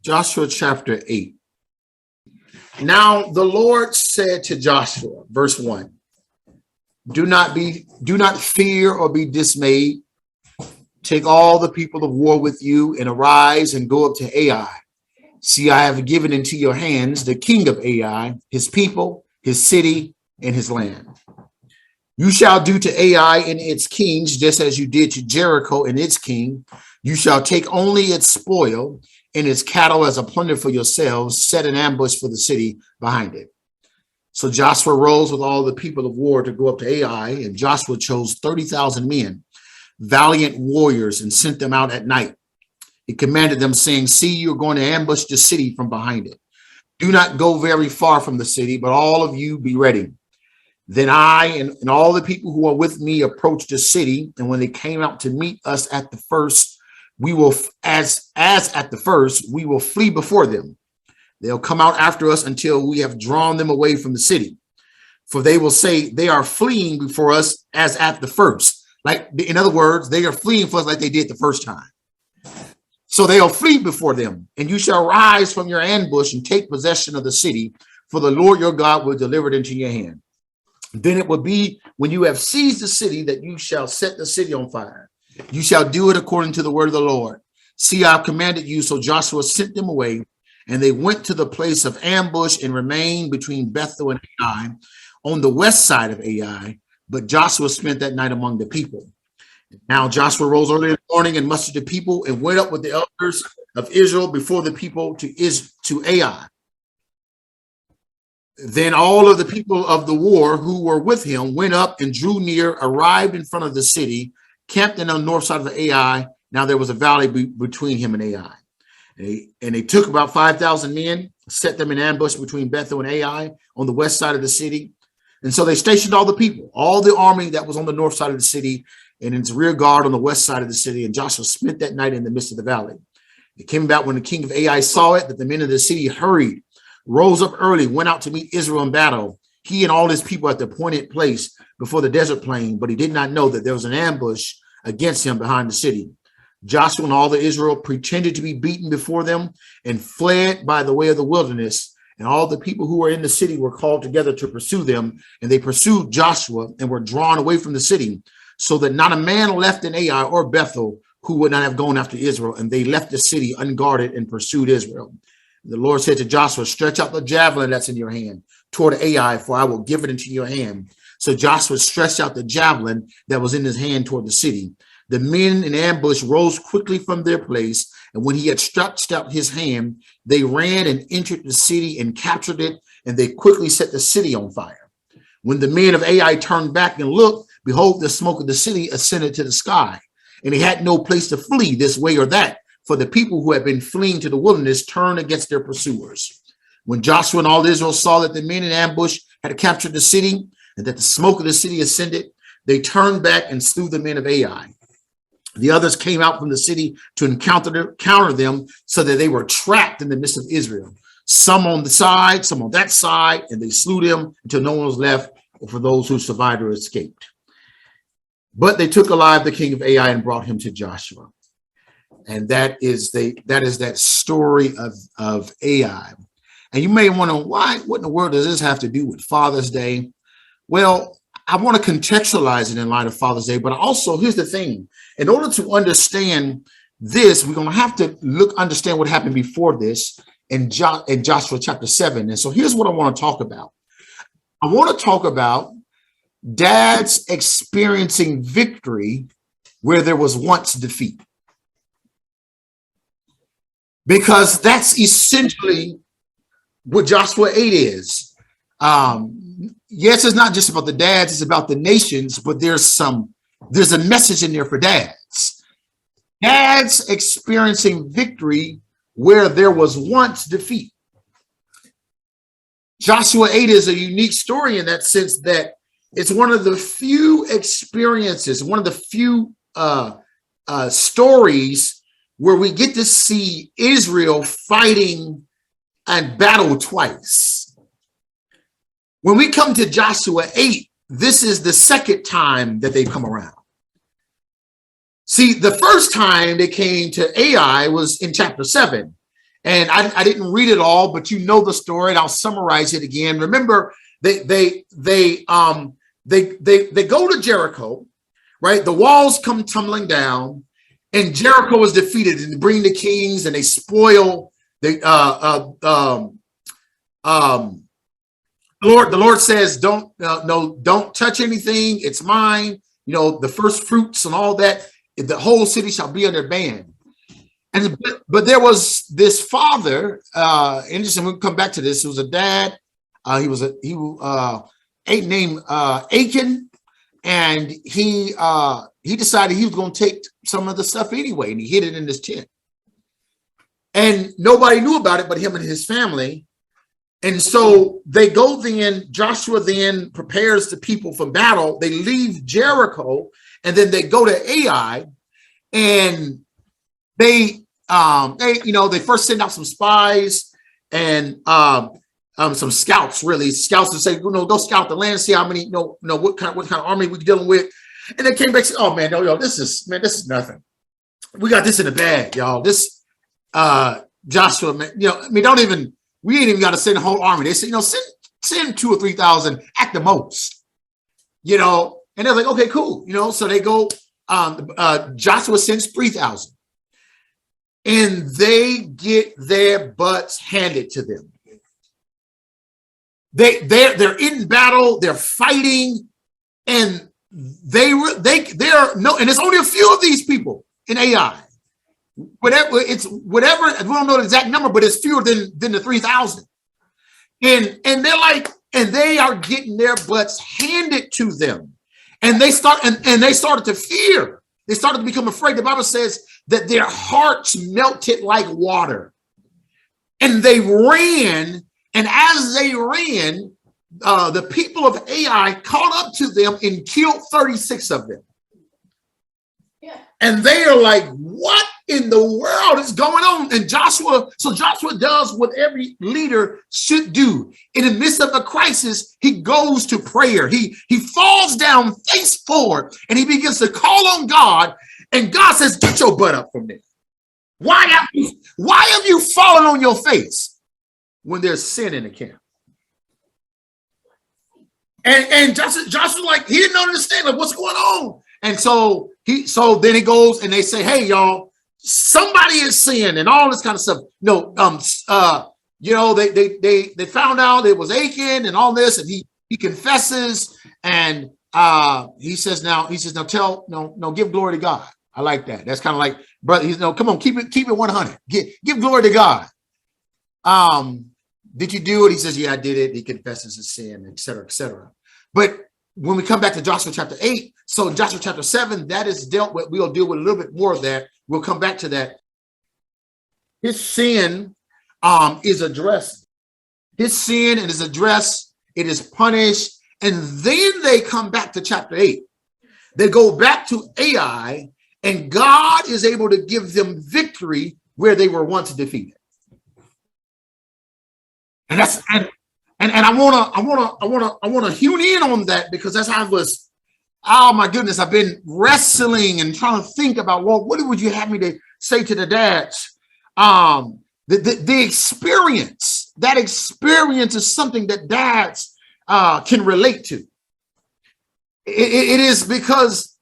Joshua chapter 8. Now the Lord said to Joshua, verse 1, do not fear or be dismayed. Take all the people of war with you and arise and go up to Ai. See, I have given into your hands the king of Ai, his people, his city, and his land. You shall do to Ai and its kings just as you did to Jericho and its king. You shall take only its spoil and its cattle as a plunder for yourselves, set an ambush for the city behind it. So Joshua rose with all the people of war to go up to Ai, and Joshua chose 30,000 men, valiant warriors, and sent them out at night. He commanded them, saying, see, you're going to ambush the city from behind it. Do not go very far from the city, but all of you be ready. Then I and all the people who are with me approached the city, and when they came out to meet us at the first, we will, as at the first, we will flee before them. They'll come out after us until we have drawn them away from the city. For they will say they are fleeing before us as at the first. Like, in other words, they are fleeing for us like they did the first time. So they'll flee before them, and you shall rise from your ambush and take possession of the city, for the Lord your God will deliver it into your hand. Then it will be when you have seized the city that you shall set the city on fire. You shall do it according to the word of the Lord. See, I have commanded you. So Joshua sent them away, and they went to the place of ambush and remained between Bethel and Ai on the west side of Ai. But Joshua spent that night among the people. Now Joshua rose early in the morning and mustered the people and went up with the elders of Israel before the people to Ai. Then all of the people of the war who were with him went up and drew near, arrived in front of the city, camped in the north side of Ai. Now there was a valley between him and Ai. And they took about 5,000 men, set them in ambush between Bethel and Ai on the west side of the city. And so they stationed all the people, all the army that was on the north side of the city and its rear guard on the west side of the city. And Joshua spent that night in the midst of the valley. It came about when the king of Ai saw it, that the men of the city hurried, rose up early, went out to meet Israel in battle, he and all his people at the appointed place before the desert plain, but he did not know that there was an ambush against him behind the city. Joshua and all the Israel pretended to be beaten before them and fled by the way of the wilderness. And all the people who were in the city were called together to pursue them. And they pursued Joshua and were drawn away from the city, so that not a man left in Ai or Bethel who would not have gone after Israel. And they left the city unguarded and pursued Israel. The Lord said to Joshua, stretch out the javelin that's in your hand toward Ai, for I will give it into your hand. So Joshua stretched out the javelin that was in his hand toward the city. The men in ambush rose quickly from their place, and when he had stretched out his hand, they ran and entered the city and captured it, and they quickly set the city on fire. When the men of Ai turned back and looked, behold, the smoke of the city ascended to the sky, and they had no place to flee this way or that, for the people who had been fleeing to the wilderness turned against their pursuers. When Joshua and all Israel saw that the men in ambush had captured the city, and that the smoke of the city ascended, they turned back and slew the men of Ai. The others came out from the city to counter them, so that they were trapped in the midst of Israel, some on the side, some on that side, and they slew them until no one was left for those who survived or escaped. But they took alive the king of Ai and brought him to Joshua. And that is that story of Ai. And you may wonder, what in the world does this have to do with Father's Day? Well, I want to contextualize it in light of Father's Day, but also here's the thing. In order to understand this, we're going to have to understand what happened before this in Joshua chapter 7. And so here's what I want to talk about. I want to talk about dads experiencing victory where there was once defeat. Because that's essentially what Joshua 8 is. Yes, it's not just about the dads, it's about the nations, but there's a message in there for dads. Dads experiencing victory where there was once defeat. Joshua 8 is a unique story in that sense that it's one of the few experiences, one of the few stories where we get to see Israel fighting and battle twice. When we come to Joshua 8, this is the second time that they've come around. See, the first time they came to Ai was in chapter 7. And I didn't read it all, but you know the story, and I'll summarize it again. Remember, they go to Jericho, right? The walls come tumbling down, and Jericho is defeated, and they bring the kings, and they spoil the the Lord says, don't don't touch anything. It's mine. You know, the first fruits and all that. The whole city shall be under ban. And but there was this father. Interesting. We'll come back to this. It was a dad. He named Achan, and he decided he was going to take some of the stuff anyway, and he hid it in his tent. And nobody knew about it but him and his family. And so they go then, Joshua then prepares the people for battle. They leave Jericho, and then they go to Ai, and they first send out some spies and some scouts, really scouts, to say, go scout the land, see how many, what kind of army we're dealing with. And they came back and said, oh man, this is nothing. We got this in the bag, y'all. This Joshua, man, we ain't even got to send a whole army. They said, send 2,000 or 3,000 at the most, and they're like, okay, cool. So they go, Joshua sends 3,000, and they get their butts handed to them. They're in battle, they're fighting, and they're and there's only a few of these people in Ai. Whatever, we don't know the exact number, but it's fewer than the 3,000. And they're like, and they are getting their butts handed to them. And they started to fear. They started to become afraid. The Bible says that their hearts melted like water. And they ran, and as they ran, the people of Ai caught up to them and killed 36 of them. Yeah. And they are like, what in the world is going on? And Joshua does what every leader should do. In the midst of a crisis, he goes to prayer. He falls down face forward, and he begins to call on God. And God says, get your butt up from there. Why have you fallen on your face when there's sin in the camp? And Joshua, like, he didn't understand, like, what's going on. And so then he goes, and they say, hey, y'all, somebody is sin and all this kind of stuff. They found out it was Achan and all this, and he confesses, and he says, now give glory to God. I like that. That's kind of like, brother, come on, keep it 100. Give glory to God. Did you do it? He says, yeah, I did it. He confesses his sin, et cetera, et cetera. But when we come back to Joshua chapter 8, so Joshua chapter 7, that is dealt with. We'll deal with a little bit more of that. We'll come back to that. His sin is addressed. His sin is addressed. It is punished. And then they come back to chapter 8. They go back to Ai, and God is able to give them victory where they were once defeated. And that's and I wanna hone in on that, because that's how I was. Oh my goodness, I've been wrestling and trying to think about, well, what would you have me to say to the dads? The experience, that experience is something that dads can relate to. It is because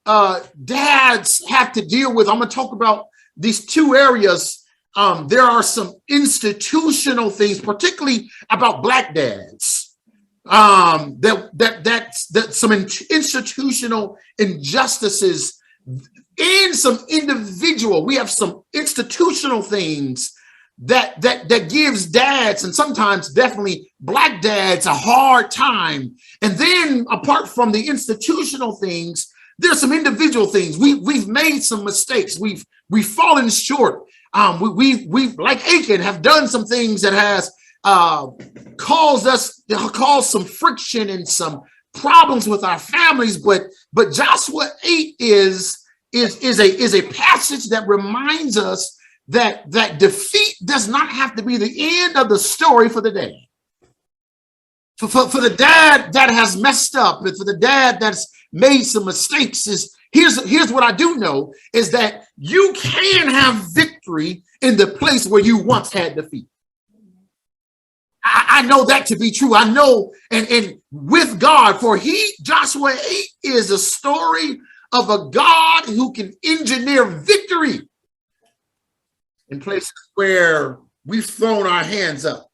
dads have to deal with, I'm going to talk about these two areas. There are some institutional things, particularly about Black dads, that some institutional injustices in some individual. We have some institutional things that gives dads, and sometimes definitely Black dads, a hard time. And then apart from the institutional things, there's some individual things. We've made some mistakes. We've fallen short. We like Achan have done some things that has caused some friction and some problems with our families. But Joshua 8 is a passage that reminds us that defeat does not have to be the end of the story for the day. For the dad that has messed up, and for the dad that's made some mistakes, is here's what I do know is that you can have victory in the place where you once had defeat. I know that to be true. I know, and with God, for Joshua 8 is a story of a God who can engineer victory in places where we've thrown our hands up,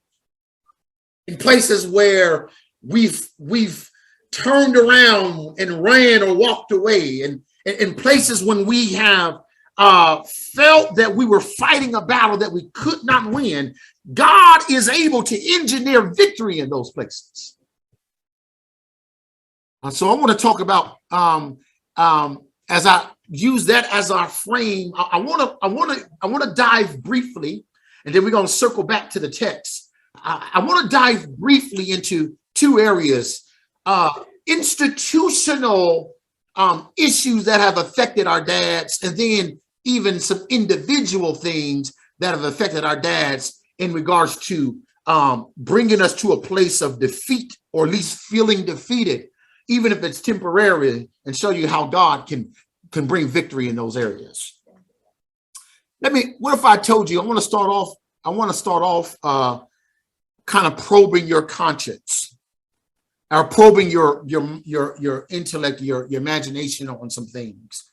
in places where we've turned around and ran or walked away, and in places when we have felt that we were fighting a battle that we could not win. God is able to engineer victory in those places. So I want to talk about as I use that as our frame. I want to dive briefly, and then we're going to circle back to the text. I want to dive briefly into two areas: institutional issues that have affected our dads, and then even some individual things that have affected our dads in regards to bringing us to a place of defeat, or at least feeling defeated, even if it's temporary, and show you how God can bring victory in those areas. What if I told you, I want to start off kind of probing your conscience, or probing your intellect, your imagination on some things.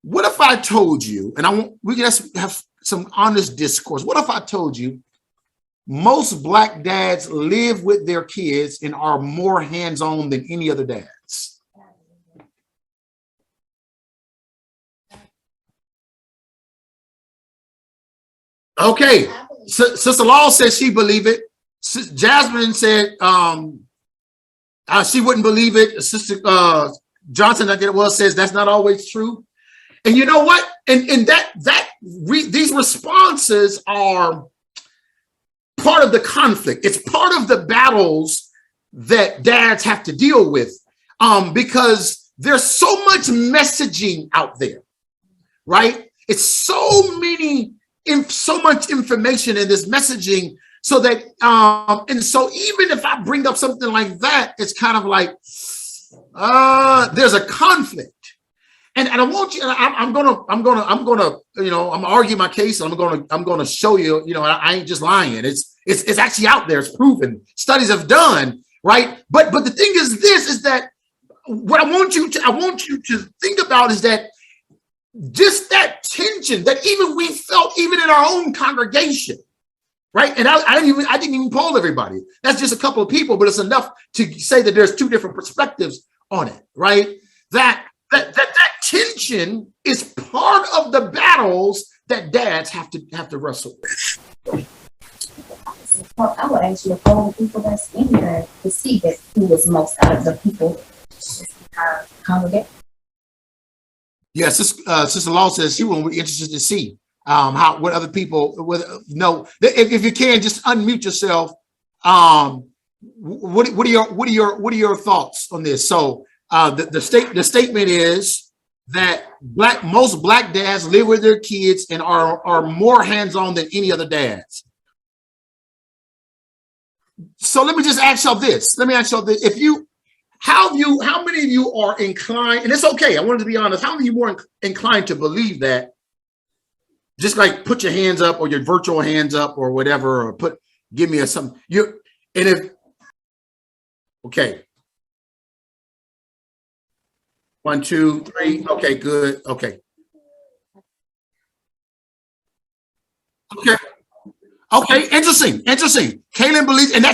What if I told you, and we can have some honest discourse. What if I told you most Black dads live with their kids and are more hands-on than any other dads? Okay, Sister Law says she believe it. Jasmine said she wouldn't believe it. Sister Johnson, I think it was, says that's not always true. And you know what? And these responses are part of the conflict. It's part of the battles that dads have to deal with, because there's so much messaging out there, right? It's so much information in this messaging, so that and so even if I bring up something like that, it's kind of like there's a conflict. And I want you. I'm gonna argue my case. I'm gonna show you. I ain't just lying. It's actually out there. It's proven. Studies have done, right. But the thing is that what I want you to think about is that just that tension that even we felt even in our own congregation, right. And I didn't even poll everybody. That's just a couple of people, but it's enough to say that there's two different perspectives on it, right. That tension is part of the battles that dads have to wrestle with. Well, I would actually poll the people that's in here to see that who was most out of the people in our congregation. Yes, Sister Law says she will be interested to see what other people know. If you can, just unmute yourself. What are your thoughts on this? So the statement is that most Black dads live with their kids and are more hands-on than any other dads. So let me just ask y'all this. How many of you are inclined, and it's okay, I wanted to be honest, how many of you more inclined to believe that? Just like put your hands up, or your virtual hands up, or whatever, or give me something. Okay. 1, 2, 3. Okay, good. Okay. Okay. Interesting. Kaylin believes, and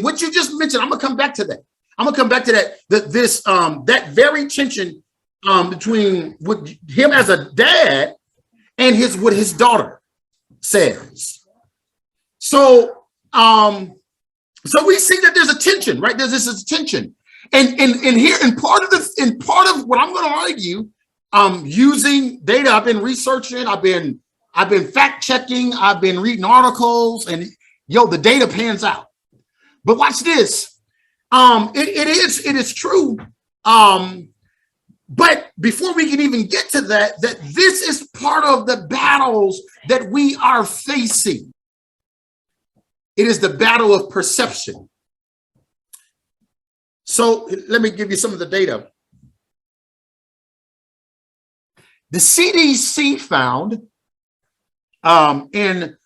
what you just mentioned, I'm gonna come back to that. That very tension between what him as a dad and what his daughter says. So we see that there's a tension, right? There's this tension. And here, and part of what I'm going to argue, using data, I've been researching, I've been fact checking, I've been reading articles, and the data pans out. But watch this. It is true. But before we can even get to that this is part of the battles that we are facing. It is the battle of perception. So let me give you some of the data. The CDC found there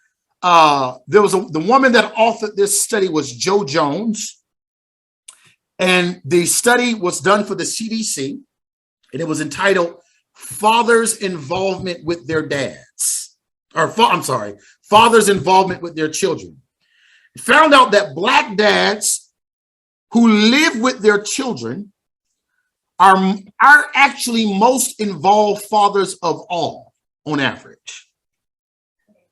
was the woman that authored this study was Jo Jones, and the study was done for the CDC, and it was entitled "Fathers' Involvement with Their Dads," Fathers' Involvement with Their Children. It found out that Black dads who live with their children are actually most involved fathers of all, on average.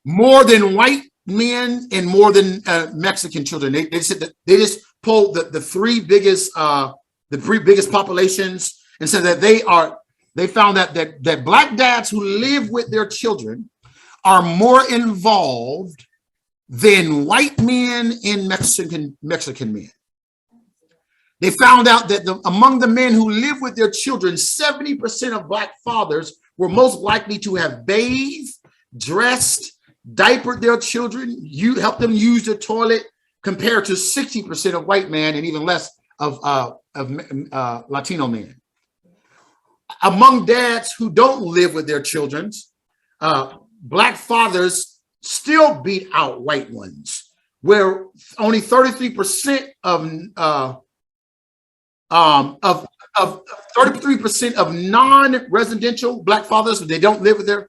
More than white men and more than Mexican children. They said that they just pulled the three biggest populations and said that they found that Black dads who live with their children are more involved than white men and Mexican men. They found out that among the men who live with their children, 70% of Black fathers were most likely to have bathed, dressed, diapered their children, helped them use the toilet, compared to 60% of white men and even less of Latino men. Among dads who don't live with their children, Black fathers still beat out white ones, where only 33% of 33% of non-residential Black fathers, they don't live with their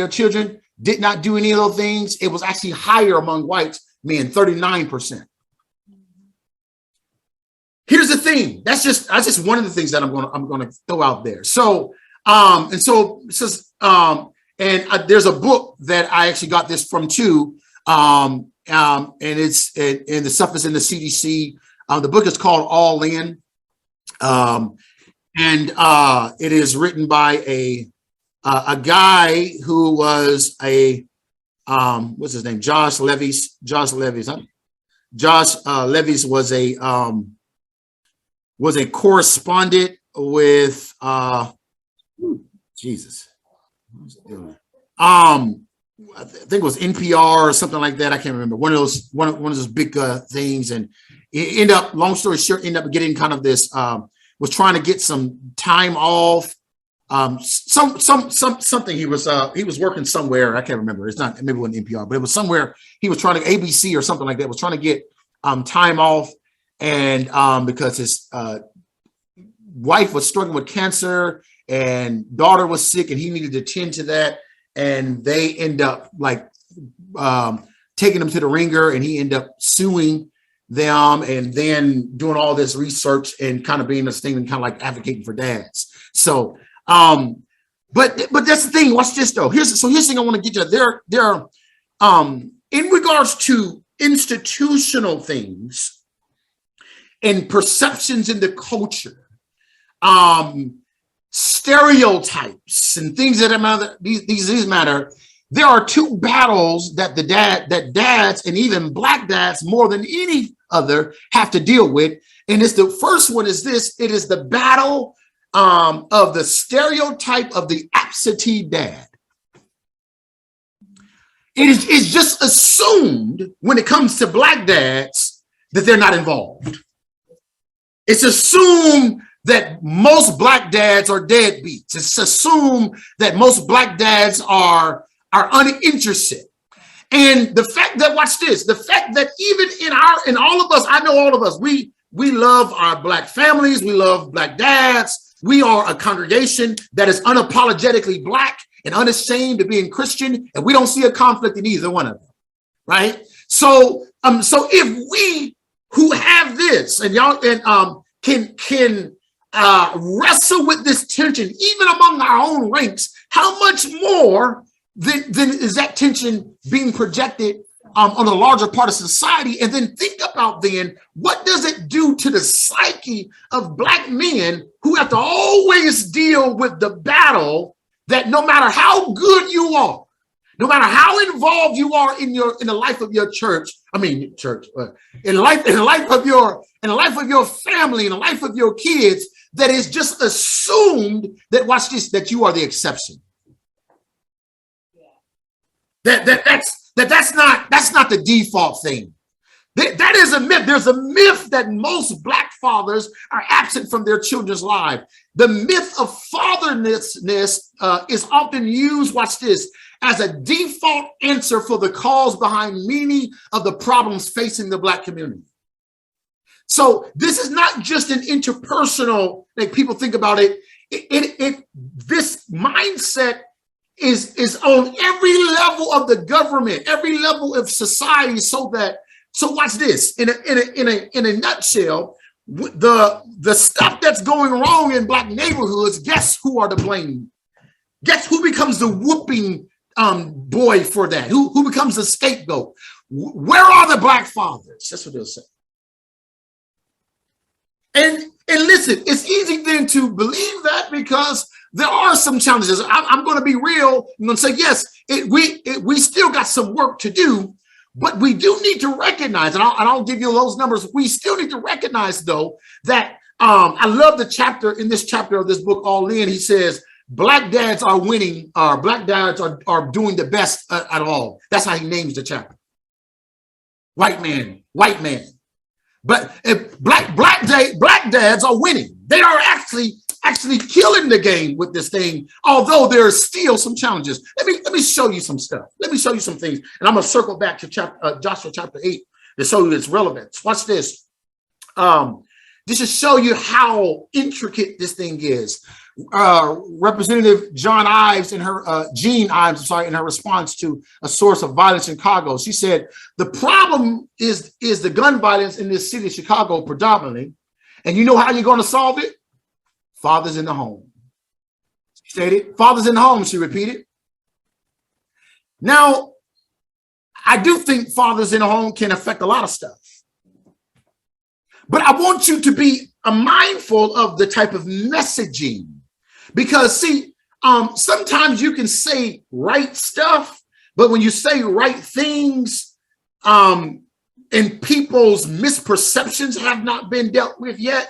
children, did not do any of those things. It was actually higher among white men, 39%. Here's the thing. That's just one of the things that I'm going to throw out there. So there's a book that I actually got this from too, and the stuff is in the CDC. The book is called All In. It is written by a guy who was what's his name? Josh Levies. Josh Levies was a correspondent with Jesus. I think it was NPR or something like that. I can't remember. One of those big things, and it ended up, long story short, ended up getting kind of this. Was trying to get some time off. Something he was working somewhere. I can't remember. It's not, maybe it wasn't NPR, but it was somewhere he was trying to, ABC or something like that, was trying to get time off, and because his wife was struggling with cancer and daughter was sick, and he needed to tend to that, and they end up like taking him to the ringer, and he ended up suing them, and then doing all this research and kind of being this thing and kind of like advocating for dads. So, but that's the thing. Watch this though. Here's the thing I want to get to. There are in regards to institutional things and perceptions in the culture, stereotypes and things that matter. These matter. There are two battles that dads and even Black dads more than any other have to deal with. And it's the first one is this. It is the battle of the stereotype of the absentee dad. It's just assumed when it comes to Black dads that they're not involved. It's assumed that most Black dads are deadbeats. It's assumed that most Black dads are uninterested. And the fact that, watch this, the fact that even in all of us, I know all of us, we love our Black families, we love Black dads. We are a congregation that is unapologetically Black and unashamed of being Christian, and we don't see a conflict in either one of them, right? So if we who have this and y'all can wrestle with this tension even among our own ranks, how much more then is that tension being projected on a larger part of society? And then think about then, what does it do to the psyche of Black men who have to always deal with the battle that no matter how good you are, no matter how involved you are in the life of your church, in the life of your family, in the life of your kids, that is just assumed that, watch this, that you are the exception. That's not the default thing. That is a myth. There's a myth that most Black fathers are absent from their children's lives. The myth of fatherlessness is often used, watch this, as a default answer for the cause behind many of the problems facing the Black community. So this is not just an interpersonal, like people think about it. This mindset is on every level of the government, every level of society, so watch this. In a nutshell, the stuff that's going wrong in Black neighborhoods, guess who are to blame? Guess who becomes the whooping boy for that? Who becomes the scapegoat? Where are the Black fathers? That's what they'll say. And listen, it's easy then to believe that because there are some challenges. I'm going to be real. I'm going to say, yes, we still got some work to do, but we do need to recognize, and I'll give you those numbers. We still need to recognize, though, that I love the chapter in this chapter of this book, All In. He says, Black dads are winning, Black dads are doing the best at all. That's how he names the chapter. White man. But if black dads are winning. They are actually killing the game with this thing, although there are still some challenges. Let me show you some stuff. Let me show you some things. And I'm going to circle back to Joshua chapter 8 to show you its relevance. Watch this. This should show you how intricate this thing is. Representative Jean Ives, in her response to a source of violence in Chicago, she said, the problem is the gun violence in this city of Chicago predominantly. And you know how you're going to solve it? Fathers in the home. She stated, fathers in the home, she repeated. Now, I do think fathers in the home can affect a lot of stuff. But I want you to be mindful of the type of messaging. Because, see, sometimes you can say right stuff, but when you say right things, and people's misperceptions have not been dealt with yet,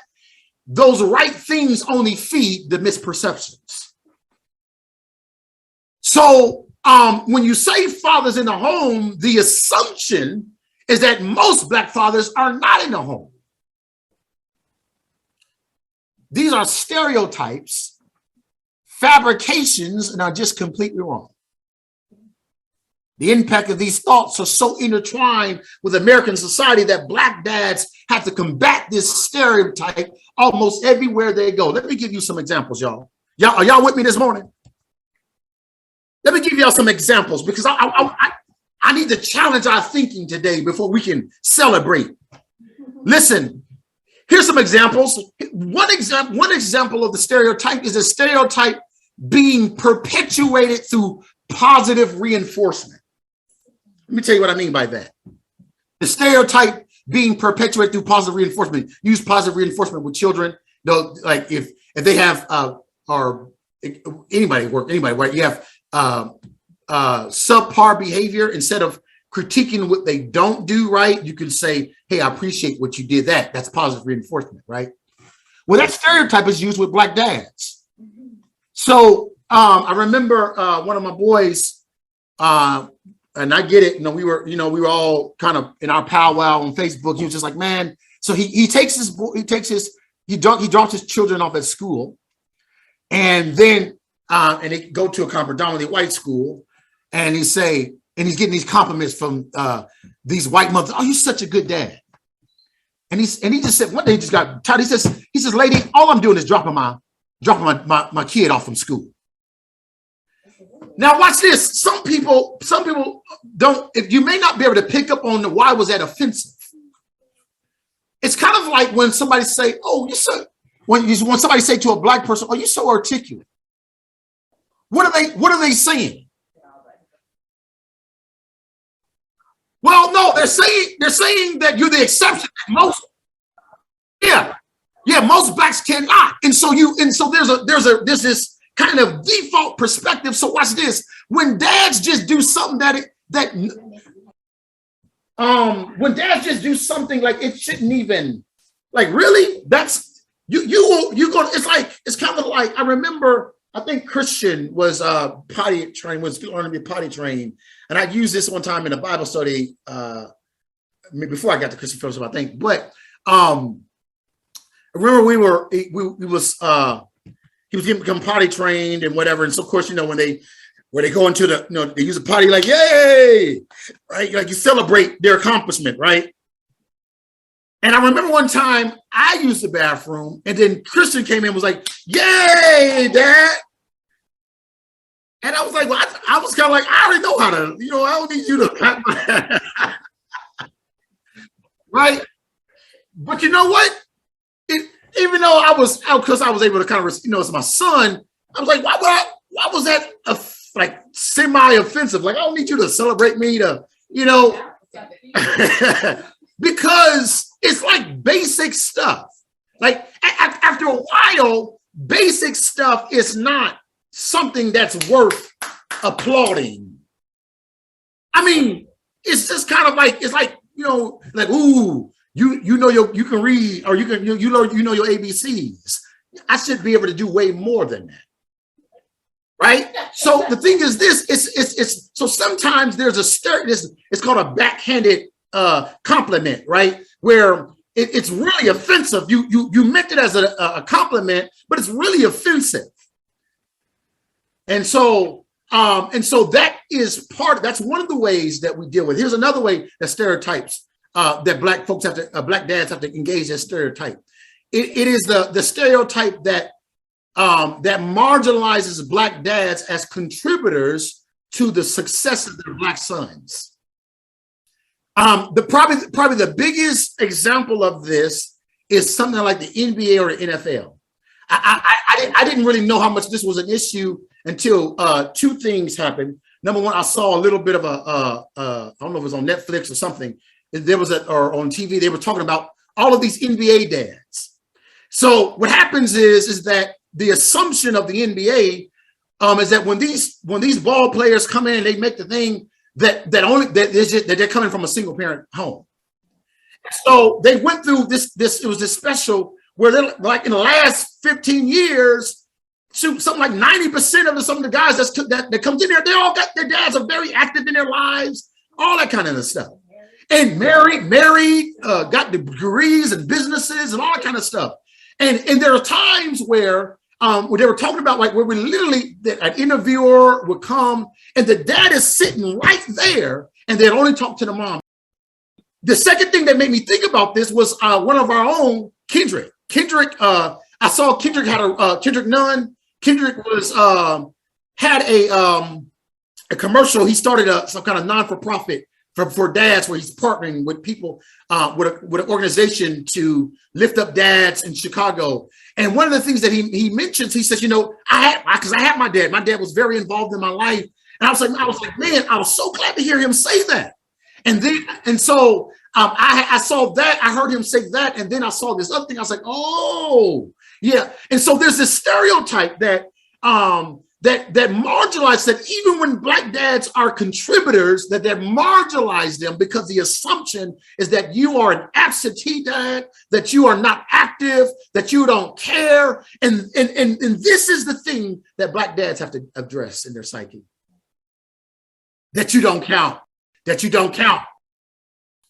those right things only feed the misperceptions. So when you say fathers in the home, the assumption is that most Black fathers are not in the home. These are stereotypes, fabrications, and are just completely wrong. The impact of these thoughts are so intertwined with American society that Black dads have to combat this stereotype almost everywhere they go. Let me give you some examples, y'all. Are y'all with me this morning? Let me give y'all some examples because I need to challenge our thinking today before we can celebrate. Listen, here's some examples. One example of the stereotype is a stereotype being perpetuated through positive reinforcement. Let me tell you what I mean by that. The stereotype being perpetuated through positive reinforcement. Use positive reinforcement with children. You know, like if they have or anybody, right? You have subpar behavior, instead of critiquing what they don't do right, you can say, hey, I appreciate what you did. That's positive reinforcement, right? Well, that stereotype is used with Black dads. So I remember one of my boys, and I get it. We were all kind of in our powwow on Facebook. He was just like, man. So he drops his children off at school, and then and they go to a predominantly white school, and he's getting these compliments from these white mothers. Oh, you're such a good dad. And he just said one day he just got tired. He says, lady, all I'm doing is dropping my kid off from school. Now watch this. Some people don't. If you may not be able to pick up on why was that offensive. It's kind of like when somebody say, "Oh, when somebody say to a Black person, oh, you're so articulate." What are they saying? Well, no, they're saying that you're the exception. Most Blacks cannot, and so there's this kind of default perspective. So watch this. When dads just do something when dads just do something like it shouldn't even, like, really, that's you're going. It's kind of like, I remember, I think Christian was learning to be potty trained, and I used this one time in a Bible study mean, before I got to Christian fellowship, I think. But I remember he was getting become potty trained and whatever. And so of course, when they go into they use a potty, like, yay, right? Like you celebrate their accomplishment, right? And I remember one time I used the bathroom and then Christian came in and was like, yay, Dad. And I was like, well, I was kind of like, I already know how to, I don't need you to clap my hand. Right? But you know what? Even though because I was able to kind of, it's my son, I was like, why was that like semi-offensive? Like, I don't need you to celebrate me to, because it's like basic stuff. Like after a while, basic stuff is not something that's worth applauding. I mean, it's just kind of like, it's like, like, ooh, you can read, or you know your ABCs. I should be able to do way more than that. Right? So the thing is this, it's so sometimes there's it's called a backhanded compliment, right? Where it's really offensive. You meant it as a compliment, but it's really offensive. And so that's one of the ways that we deal with. Here's another way that stereotypes that black dads have to engage that stereotype. It is the stereotype that marginalizes black dads as contributors to the success of their black sons. Probably the biggest example of this is something like the NBA or the NFL. I didn't really know how much this was an issue until two things happened. Number one, I saw a little bit of I don't know if it was on Netflix or something. There was or on TV, they were talking about all of these NBA dads. So what happens is that the assumption of the NBA is that when these ball players come in, they make the thing that they're coming from a single parent home. So they went through this. It was this special where they're like in the last 15 years, something like 90% of some of the guys that comes in there, they all got their dads are very active in their lives, all that kind of stuff. And married, got degrees and businesses and all that kind of stuff. And there are times where they were talking about, like, where we literally, an interviewer would come and the dad is sitting right there and they'd only talk to the mom. The second thing that made me think about this was one of our own, Kendrick. I saw Kendrick had Kendrick Nunn. Kendrick had a commercial. He started some kind of non-for-profit for dads, where he's partnering with people with an organization to lift up dads in Chicago. And one of the things that he mentions, he says, because I had my dad. My dad was very involved in my life, and I was like, man, I was so glad to hear him say that. And so I saw that, I heard him say that, and then I saw this other thing. I was like, oh, yeah. And so there's this stereotype that marginalizes that even when black dads are contributors, that marginalize them, because the assumption is that you are an absentee dad, that you are not active, that you don't care. And this is the thing that black dads have to address in their psyche. That you don't count. That you don't count.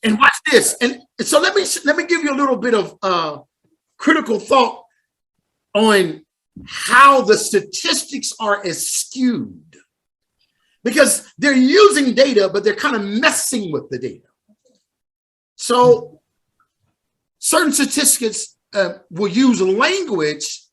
And watch this. And so let me give you a little bit of critical thought on how the statistics are as skewed, because they're using data, but they're kind of messing with the data. So certain statistics will use language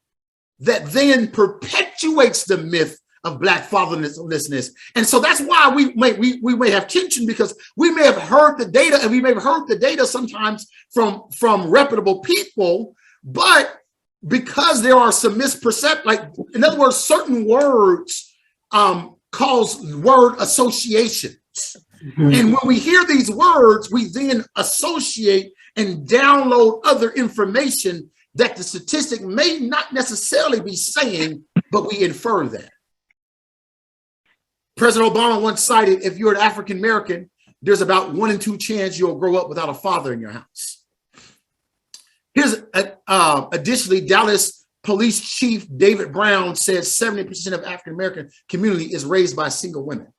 that then perpetuates the myth of black fatherlessness. And so that's why we may have tension, because we may have heard the data, and we may have heard the data sometimes from reputable people, but because there are some misperceptions, like, in other words, certain words cause word associations. Mm-hmm. And when we hear these words, we then associate and download other information that the statistic may not necessarily be saying, but we infer that. President Obama once cited, if you're an African American, there's about 1 in 2 chance you'll grow up without a father in your house. Here's additionally, Dallas Police Chief David Brown says 70% of African American community is raised by single women.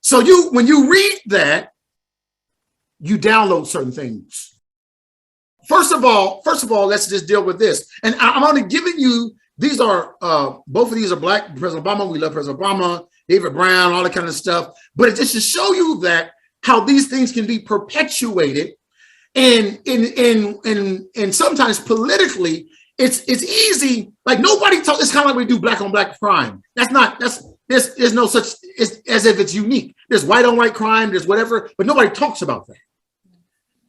So when you read that, you download certain things. First of all, let's just deal with this. And I'm only giving you, these are, both of these are black. President Obama, we love President Obama, David Brown, all that kind of stuff. But it's just to show you that how these things can be perpetuated. And sometimes politically, it's easy. Like nobody talks, it's kind of like we do black on black crime. There's no such, it's as if it's unique. There's white on white crime, there's whatever, but nobody talks about that.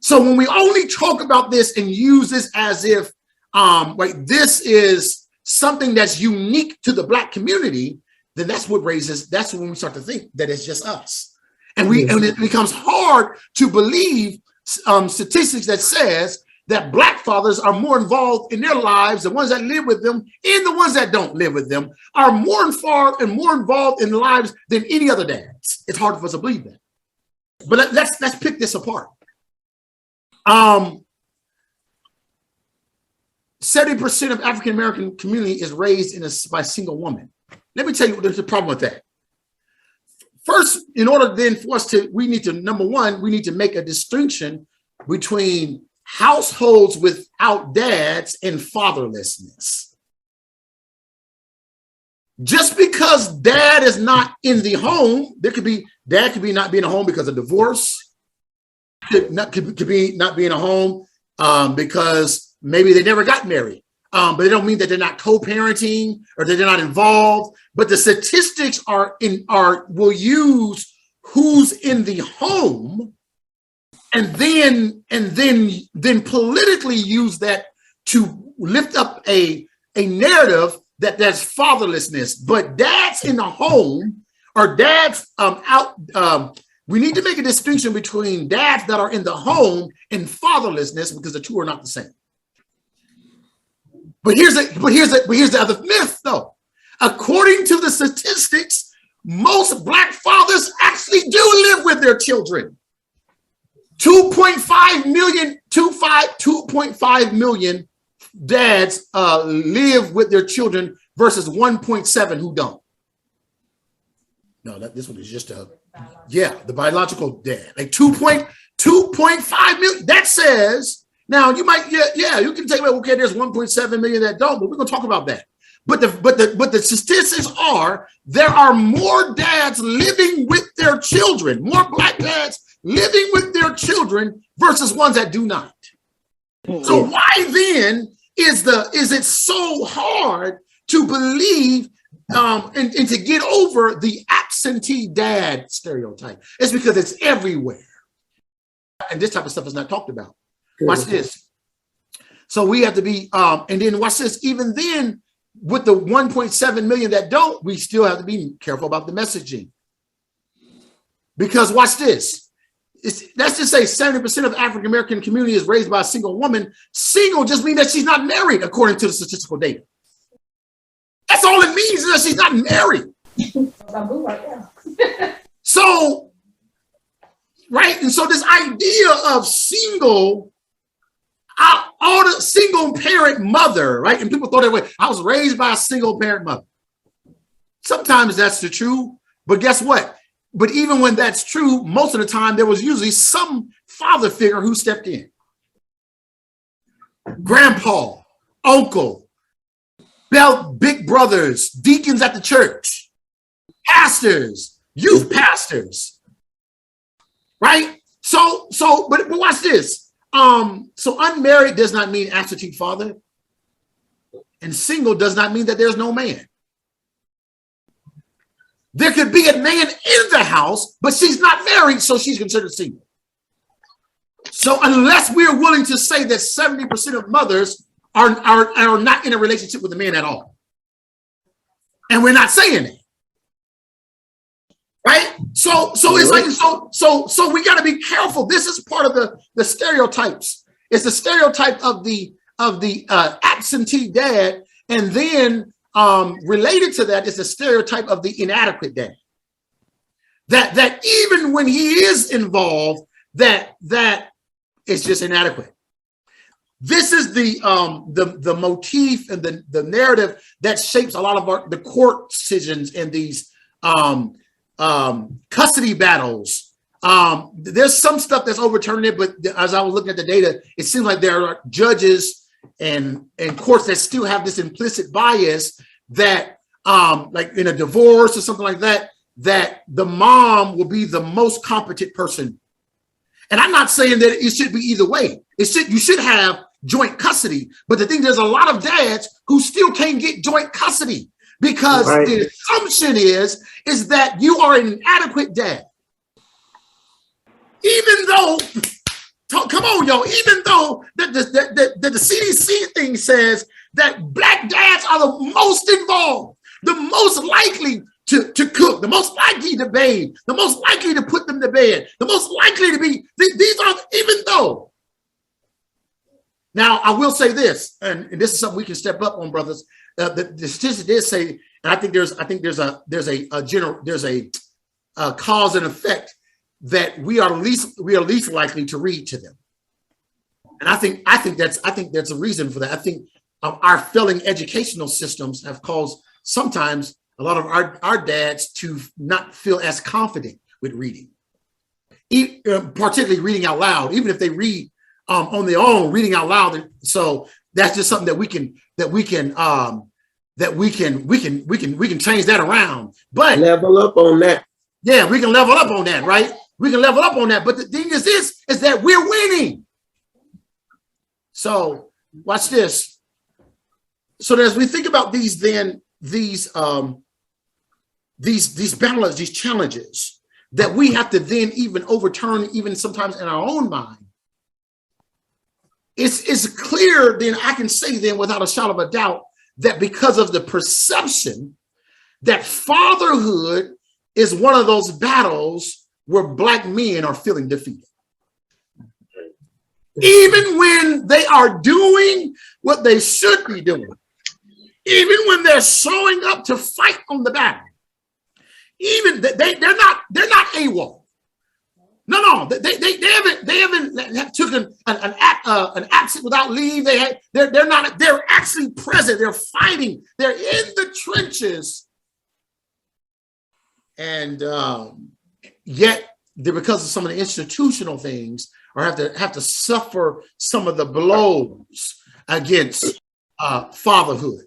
So when we only talk about this and use this as if like this is something that's unique to the black community, then that's when we start to think that it's just us. And it becomes hard to believe statistics that says that black fathers are more involved in their lives, the ones that live with them and the ones that don't live with them are more involved in lives than any other dads. It's hard for us to believe that. But let's pick this apart. 70% of African American community is raised by a single woman. Let me tell you, there's a problem with that. First, in order then for us to, number one, we need to make a distinction between households without dads and fatherlessness. Just because dad is not in the home, dad could be not being in a home because of divorce. Could be not being a home because maybe they never got married, but they don't mean that they're not co-parenting or that they're not involved. But the statistics will use who's in the home, and then politically use that to lift up a narrative that there's fatherlessness. But dads in the home or dads out. We need to make a distinction between dads that are in the home and fatherlessness because the two are not the same. But here's the other myth, though. According to the statistics, most black fathers actually do live with their children. 2.5 million dads live with their children versus 1.7 who don't. No, this one is just the biological dad, like 2.5 million. That says, now you might, you can say, well, okay, there's 1.7 million that don't, but we're gonna talk about that. But the statistics are there are more dads living with their children, more black dads living with their children versus ones that do not. So why then is it so hard to believe and to get over the absentee dad stereotype? It's because it's everywhere. And this type of stuff is not talked about. Watch this. So we have to be, and then watch this, even then, with the 1.7 million that don't, we still have to be careful about the messaging. Because watch this. Let's just say 70% of African American community is raised by a single woman. Single just means that she's not married, according to the statistical data. That's all it means, is that she's not married. So, right? And so this idea of single, all the single parent mother, right? And people thought that way. I was raised by a single parent mother. Sometimes that's the truth, but guess what? But even when that's true, most of the time there was usually some father figure who stepped in. Grandpa, uncle, big brothers, deacons at the church, pastors, youth pastors, right? So, but watch this. So unmarried does not mean absentee father, and single does not mean that there's no man. There could be a man in the house, but she's not married, so she's considered single. So unless we're willing to say that 70% of mothers are not in a relationship with a man at all, and we're not saying it, right? So it's like so we got to be careful. This is part of the stereotypes. It's the stereotype of the absentee dad, and then related to that is the stereotype of the inadequate dad. That even when he is involved, that is just inadequate. This is the motif and the narrative that shapes a lot of the court decisions and these custody battles There's some stuff that's overturning it, but as I was looking at the data, it seems like there are judges and courts that still have this implicit bias that, like in a divorce or something like that, that the mom will be the most competent person. And I'm not saying that it should be either way. You should have joint custody, but the thing, there's a lot of dads who still can't get joint custody because the assumption is that you are an inadequate dad. Even though, come on, y'all, even though the CDC thing says that Black dads are the most involved, the most likely to cook, the most likely to bathe, the most likely to put them to bed, the most likely to be, these are, even though. Now, I will say this, and this is something we can step up on, brothers. The statistic did say, and I think there's a cause and effect that we are least likely to read to them. And I think that's a reason for that. I think our failing educational systems have caused sometimes a lot of our dads to not feel as confident with reading, particularly reading out loud, even if they read on their own, reading out loud. So that's just something that we can change that around. But level up on that. Yeah, we can level up on that, right? We can level up on that. But the thing is this, is that we're winning. So watch this. So as we think about these battles, these challenges that we have to then even overturn, even sometimes in our own mind, it's clear then, I can say then without a shadow of a doubt, that because of the perception that fatherhood is one of those battles where Black men are feeling defeated. Even when they are doing what they should be doing, even when they're showing up to fight on the battle, even they're not AWOL. No, they haven't taken an absence without leave. They're actually present. They're fighting. They're in the trenches. And yet, because of some of the institutional things, or have to suffer some of the blows against fatherhood.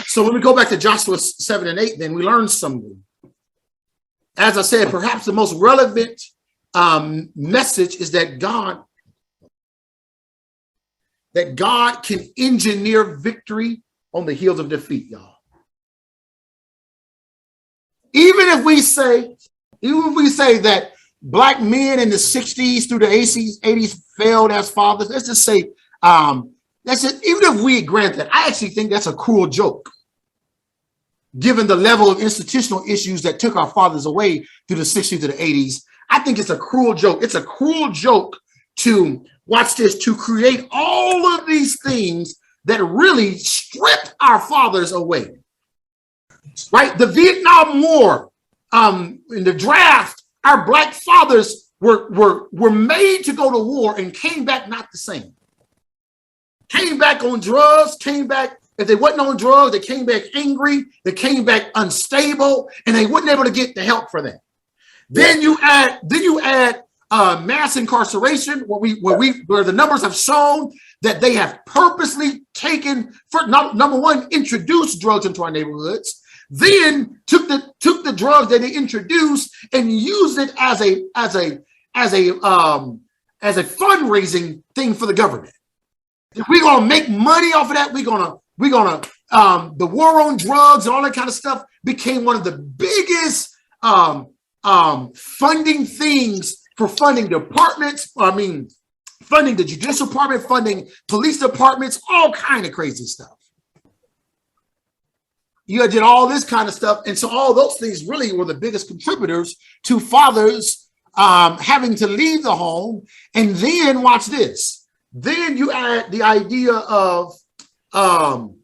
So when we go back to Joshua 7 and 8, then we learn something. As I said, perhaps the most relevant message is that God can engineer victory on the heels of defeat, y'all. Even if we say that Black men in the 60s through the 80s failed as fathers, let's just say, even if we grant that, I actually think that's a cruel joke, given the level of institutional issues that took our fathers away through the 60s to the 80s. I think it's a cruel joke. It's a cruel joke to, watch this, to create all of these things that really stripped our fathers away. Right? The Vietnam War, in the draft, our Black fathers were made to go to war and came back not the same. Came back on drugs, came back, if they wasn't on drugs, they came back angry, they came back unstable, and they wasn't able to get the help for that. Then you add mass incarceration, where the numbers have shown that they have purposely taken, number one, introduced drugs into our neighborhoods, then took the drugs that they introduced and used it as a fundraising thing for the government. If we're gonna make money off of that, the war on drugs and all that kind of stuff became one of the biggest funding things for funding departments. Funding the judicial department, funding police departments, all kind of crazy stuff. You did all this kind of stuff. And so all those things really were the biggest contributors to fathers having to leave the home. And then watch this. Then you add the idea of you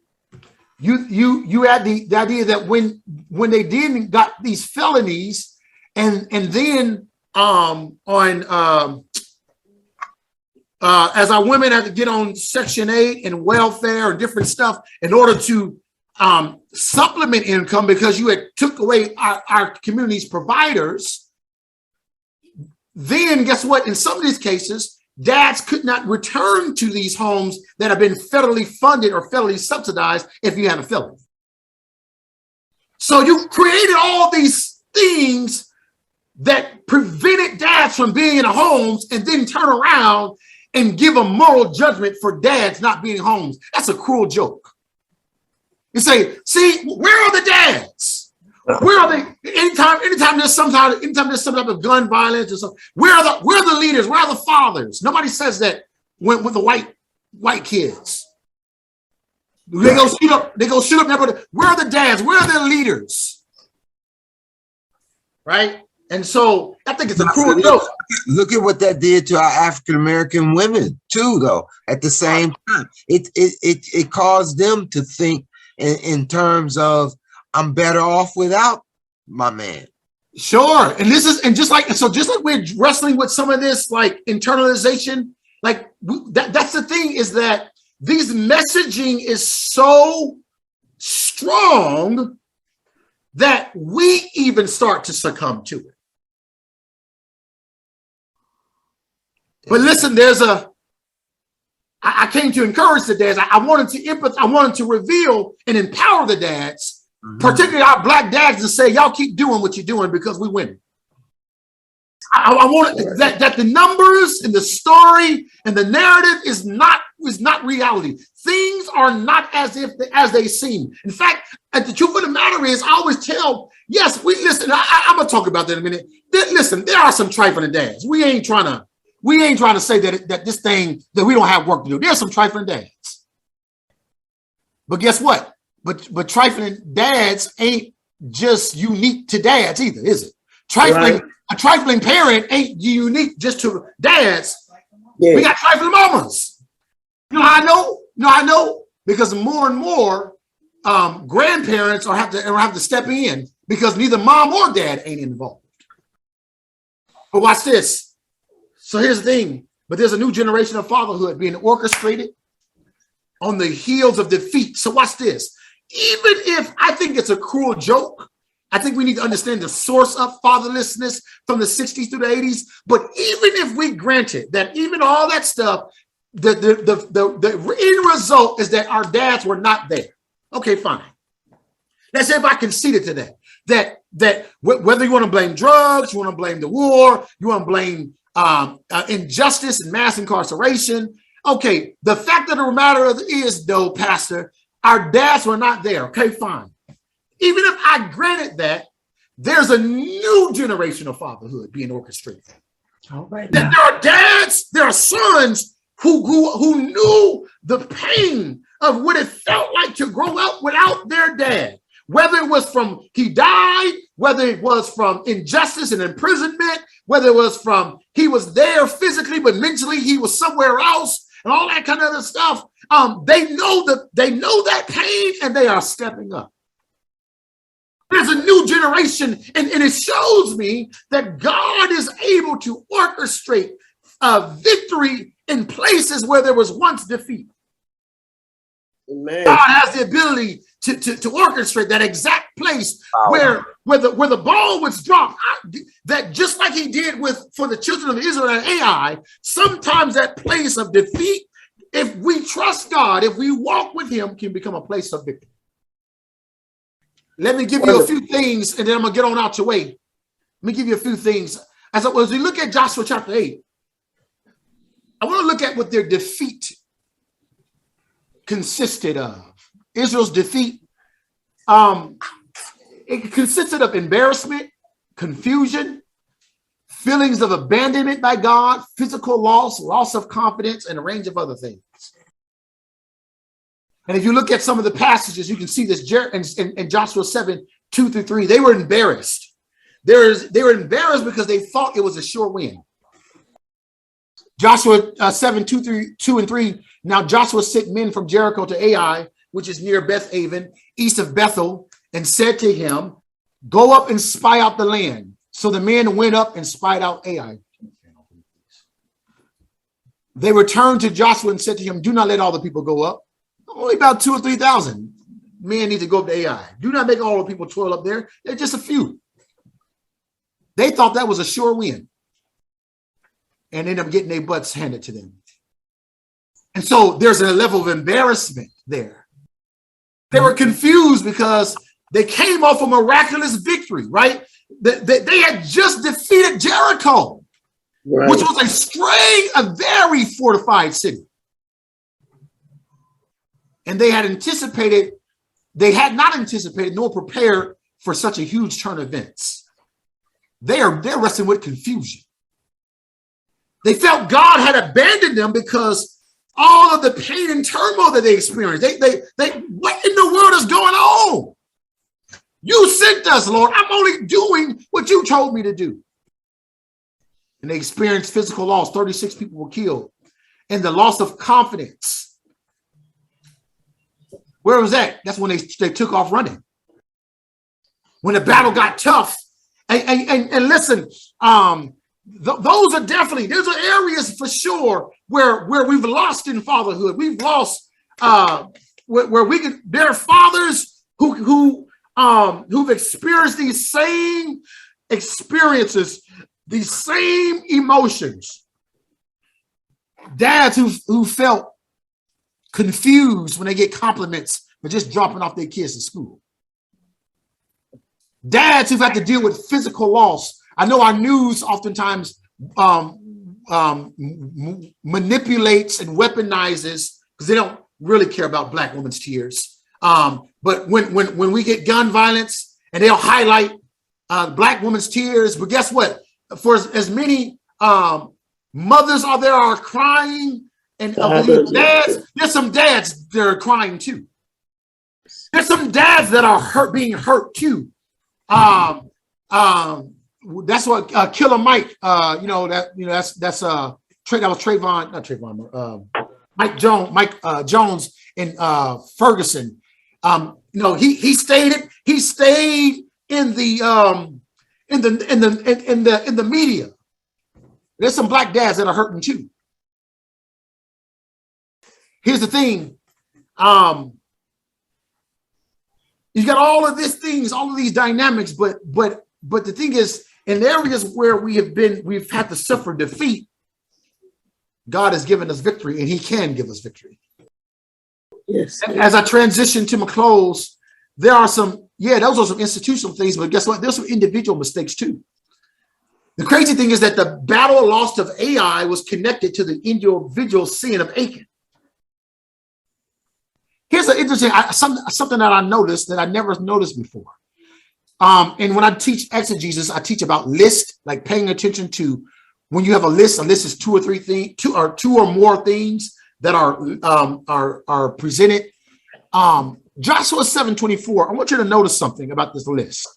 add the idea that when they didn't got these felonies and then as our women had to get on Section 8 and welfare and different stuff in order to supplement income, because you had took away our community's providers, then guess what? In some of these cases, dads could not return to these homes that have been federally funded or federally subsidized if you had a felony. So you created all these things that prevented dads from being in homes and then turn around and give a moral judgment for dads not being in homes. That's a cruel joke. You say, see, where are the dads? Where are they? Anytime there's some type of gun violence or something, where are the leaders? Where are the fathers? Nobody says that with the white kids. They go shoot up. They go shoot up neighborhood. Where are the dads? Where are their leaders? Right? And so I think it's a cruel joke. Look at what that did to our African American women too, though. At the same time, it caused them to think in terms of I'm better off without my man. Sure, and just like we're wrestling with some of this like internalization, like that's the thing is that these messaging is so strong that we even start to succumb to it. But listen, I came to encourage the dads. I wanted to empathize. I wanted to reveal and empower the dads, particularly our Black dads, to say, y'all keep doing what you're doing because we win. I wanted that the numbers and the story and the narrative is not reality. Things are not as they seem. In fact, the truth of the matter is, I always tell, yes, we listen. I'm gonna talk about that in a minute. Listen, there are some trifling dads. We ain't trying to say that this thing that we don't have work to do. There's some trifling dads. But guess what? But trifling dads ain't just unique to dads either, is it? A trifling parent ain't unique just to dads. Yeah. We got trifling mamas. You know how I know? Because more and more grandparents have to step in because neither mom or dad ain't involved. But watch this. So here's the thing. But there's a new generation of fatherhood being orchestrated on the heels of defeat. So watch this. Even if I think it's a cruel joke, I think we need to understand the source of fatherlessness from the 60s through the 80s. But even if we granted that even all that stuff, the end result is that our dads were not there. Okay, fine. Let's say if I conceded to that whether you want to blame drugs, you want to blame the war, you want to blame injustice and mass incarceration. Okay, the fact of the matter is, though, Pastor, our dads were not there. Okay, fine. Even if I granted that, there's a new generation of fatherhood being orchestrated. All right. There are dads, there are sons who knew the pain of what it felt like to grow up without their dad. Whether it was from he died, whether it was from injustice and imprisonment, whether it was from he was there physically, but mentally he was somewhere else, and all that kind of other stuff. They know that pain, and they are stepping up. There's a new generation, and it shows me that God is able to orchestrate victory in places where there was once defeat. Amen. God has the ability to orchestrate that exact place where the ball was dropped. That just like he did for the children of Israel and Ai, sometimes that place of defeat, if we trust God, if we walk with him, can become a place of victory. Let me give you a few things, and then I'm going to get on out your way. Let me give you a few things. As we look at Joshua chapter 8, I want to look at what their defeat consisted of. Israel's defeat, it consisted of embarrassment, confusion, feelings of abandonment by God, physical loss of confidence, and a range of other things. And if you look at some of the passages, you can see this in Joshua 7, 2-3. They were embarrassed. They were embarrassed because they thought it was a sure win. Joshua 7, 2 and 3. Now Joshua sent men from Jericho to Ai, which is near Beth-aven, east of Bethel, and said to him, go up and spy out the land. So the men went up and spied out Ai. They returned to Joshua and said to him, do not let all the people go up. Only about 2,000 or 3,000 men need to go up to Ai. Do not make all the people toil up there. They're just a few. They thought that was a sure win. and end up getting their butts handed to them. And so there's a level of embarrassment there. They were confused because they came off a miraculous victory, right? They had just defeated Jericho, Right. which was a very fortified city. And they had not anticipated nor prepared for such a huge turn of events. They're wrestling with confusion. They felt God had abandoned them because all of the pain and turmoil that they experienced. What in the world is going on? You sent us, Lord. I'm only doing what you told me to do. And they experienced physical loss. 36 people were killed. And the loss of confidence. Where was that? That's when they took off running. When the battle got tough. And listen, those are definitely, there's areas for sure where we've lost in fatherhood. We've lost where we could, there are fathers who've experienced these same experiences, these same emotions. Dads who felt confused when they get compliments for just dropping off their kids to school. Dads who've had to deal with physical loss. I know our news oftentimes manipulates and weaponizes because they don't really care about Black women's tears. But when we get gun violence and they'll highlight Black women's tears, but guess what? For as many mothers there are crying, and dads, there's some dads that are crying too. There's some dads that are being hurt too. That's what Killer Mike. That was Trayvon, not Trayvon. Mike Jones in Ferguson. He stayed in the media. There's some Black dads that are hurting too. Here's the thing. You got all of these things, all of these dynamics, but the thing is, in areas where we've had to suffer defeat, God has given us victory, and He can give us victory. Yes. As I transition to my close, there are those are some institutional things, but guess what? There's some individual mistakes too. The crazy thing is that the battle lost of Ai was connected to the individual sin of Achan. Here's an interesting something that I noticed that I never noticed before. And when I teach exegesis, I teach about list, like paying attention to when you have a list. A list is two or more things that are presented. Joshua 7:24. I want you to notice something about this list.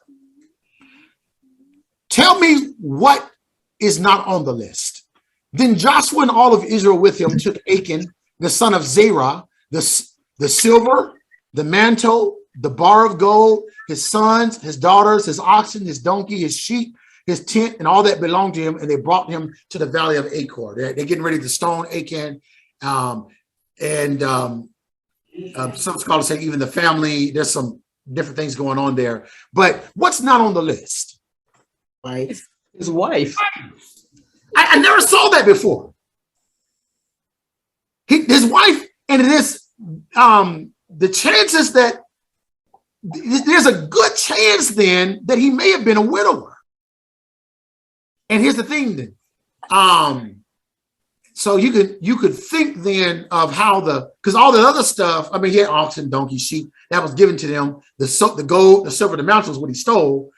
Tell me what is not on the list. Then Joshua and all of Israel with him took Achan, the son of Zerah, the silver, the mantle, the bar of gold, his sons, his daughters, his oxen, his donkey, his sheep, his tent, and all that belonged to him, and they brought him to the valley of Achor. They're getting ready to stone Achan, some scholars say even the family. There's some different things going on there. But what's not on the list? Right. His wife. I never saw that before. His wife, and it is the chances that there's a good chance then that he may have been a widower. And here's the thing then. So you could think then of how because all the other stuff, I mean, he had oxen, donkey, sheep, that was given to them. The gold, the silver, the mantle was what he stole.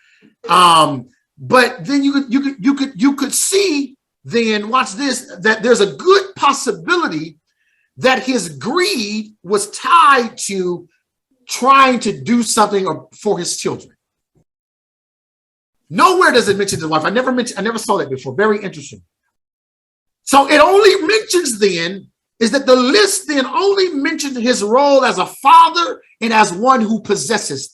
But then you could see then, watch this, that there's a good possibility that his greed was tied to trying to do something for his children. Nowhere does it mention his wife. I never saw that before. Very interesting. So it only mentions then is that the list then only mentioned his role as a father and as one who possesses.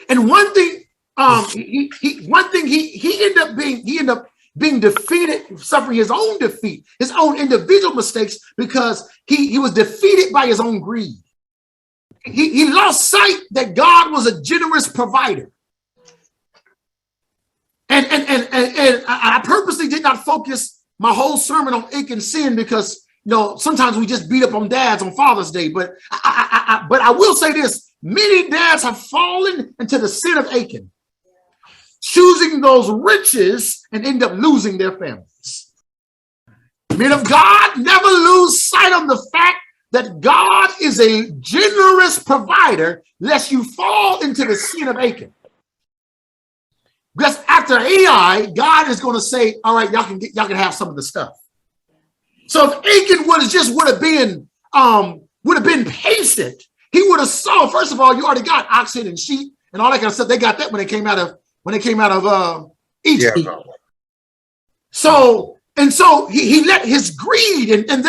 And one thing, he ended up being defeated, suffering his own defeat, his own individual mistakes, because he was defeated by his own greed. He lost sight that God was a generous provider. And and I purposely did not focus my whole sermon on Achan's sin because, sometimes we just beat up on dads on Father's Day. But I will say this: many dads have fallen into the sin of Achan, choosing those riches and end up losing their families. Men of God, never lose sight of the fact that God is a generous provider, lest you fall into the sin of Achan. Because after Ai, God is going to say, all right, y'all can have some of the stuff. So if Achan would have been patient, he would have saw, first of all, you already got oxen and sheep and all that kind of stuff. They got that when they came out of Egypt. Yeah. So he let his greed and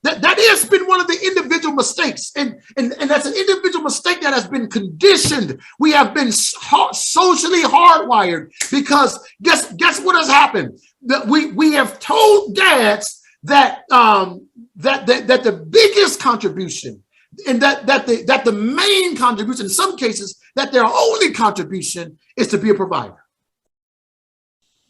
that has been one of the individual mistakes, and that's an individual mistake that has been conditioned. We have been socially hardwired because guess what has happened? That we have told dads that the biggest contribution and that the main contribution, in some cases, that their only contribution is to be a provider.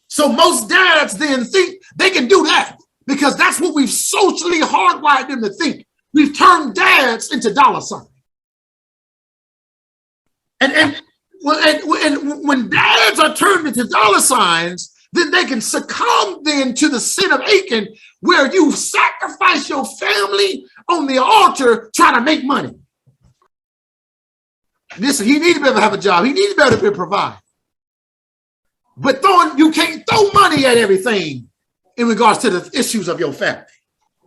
So most dads then think they can do that because that's what we've socially hardwired them to think. We've turned dads into dollar signs. And when dads are turned into dollar signs, then they can succumb then to the sin of Achan, where you sacrifice your family on the altar trying to make money. Listen, he needs to be able to have a job. He needs to be able to provide. But you can't throw money at everything in regards to the issues of your family.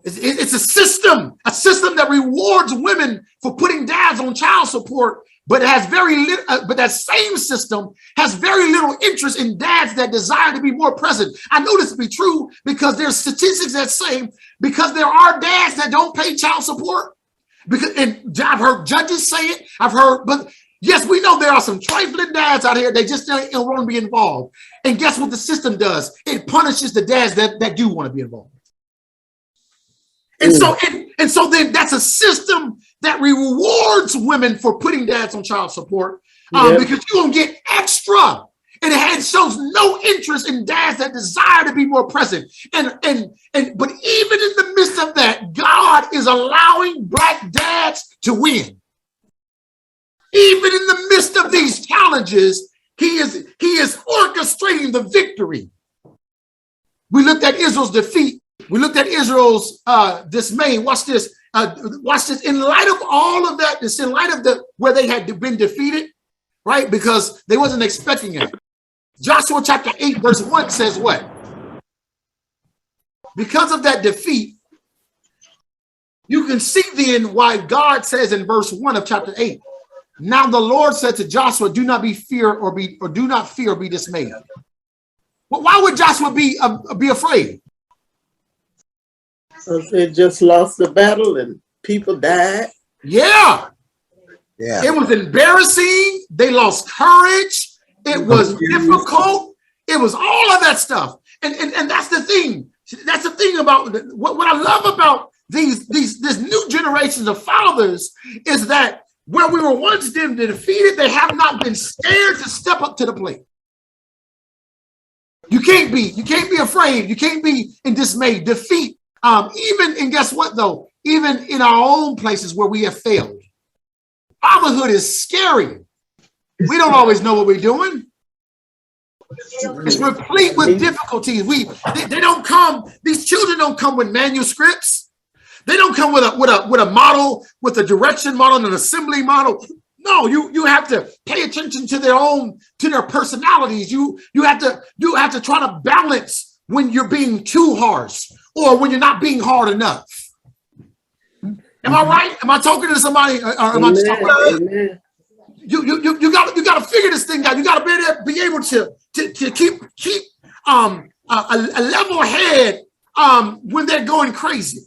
It's a system that rewards women for putting dads on child support, but it has very little. But that same system has very little interest in dads that desire to be more present. I know this to be true because there's statistics that say because there are dads that don't pay child support. And I've heard judges say it. But yes, we know there are some trifling dads out here. They just don't want to be involved. And guess what the system does? It punishes the dads that do want to be involved. And so then that's a system that rewards women for putting dads on child support because you're going to get extra. And it shows no interest in dads that desire to be more present. But even in the midst of that, God is allowing black dads to win. Even in the midst of these challenges, he is orchestrating the victory. We looked at Israel's defeat. We looked at Israel's dismay. Watch this. In light of all of that, in light of where they had been defeated, right? Because they wasn't expecting it. Joshua chapter 8, verse 1 says what? Because of that defeat, you can see then why God says in verse 1 of chapter 8, now the Lord said to Joshua, do not fear or be dismayed. Well, why would Joshua be afraid? Because they just lost the battle and people died. Yeah. It was embarrassing. They lost courage. It was difficult. It was all of that stuff. And that's the thing. That's the thing about what I love about these new generations of fathers is that where we were once defeated, they have not been scared to step up to the plate. You can't be afraid. You can't be in dismay, defeat. And guess what though? Even in our own places where we have failed, fatherhood is scary. We don't always know what we're doing. It's replete with difficulties. They don't come. These children don't come with manuscripts. They don't come with a model, with a direction model and an assembly model. No, you have to pay attention to their personalities. You have to try to balance when you're being too harsh or when you're not being hard enough. Am I right? Am I talking to somebody? Or am I just talking about you got to figure this thing out. You got to be able to keep a level head when they're going crazy.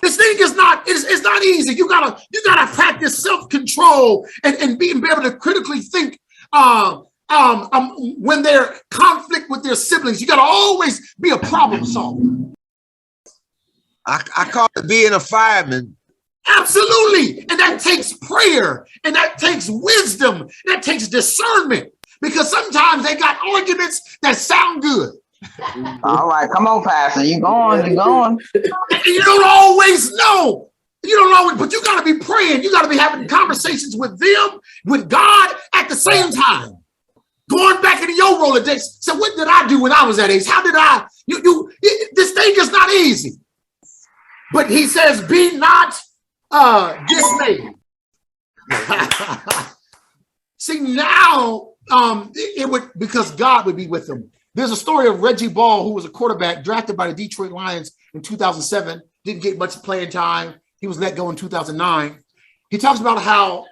This thing is not, it's not easy. You gotta practice self-control and be able to critically think when they're conflict with their siblings. You gotta always be a problem solver. I call it being a fireman. Absolutely. And that takes prayer, and that takes wisdom, and that takes discernment. because sometimes they got arguments that sound good. All right, come on, Pastor. You going? You going? And you don't always know. You don't always, but you got to be praying. You got to be having conversations with them, with God at the same time. Going back into your Rolodex. So what did I do when I was that age? How did I? This thing is not easy. But he says, be not dismayed. See, now it would, because God would be with them. There's a story of Reggie Ball, who was a quarterback drafted by the Detroit Lions in 2007. Didn't get much playing time. He was let go in 2009. He talks about how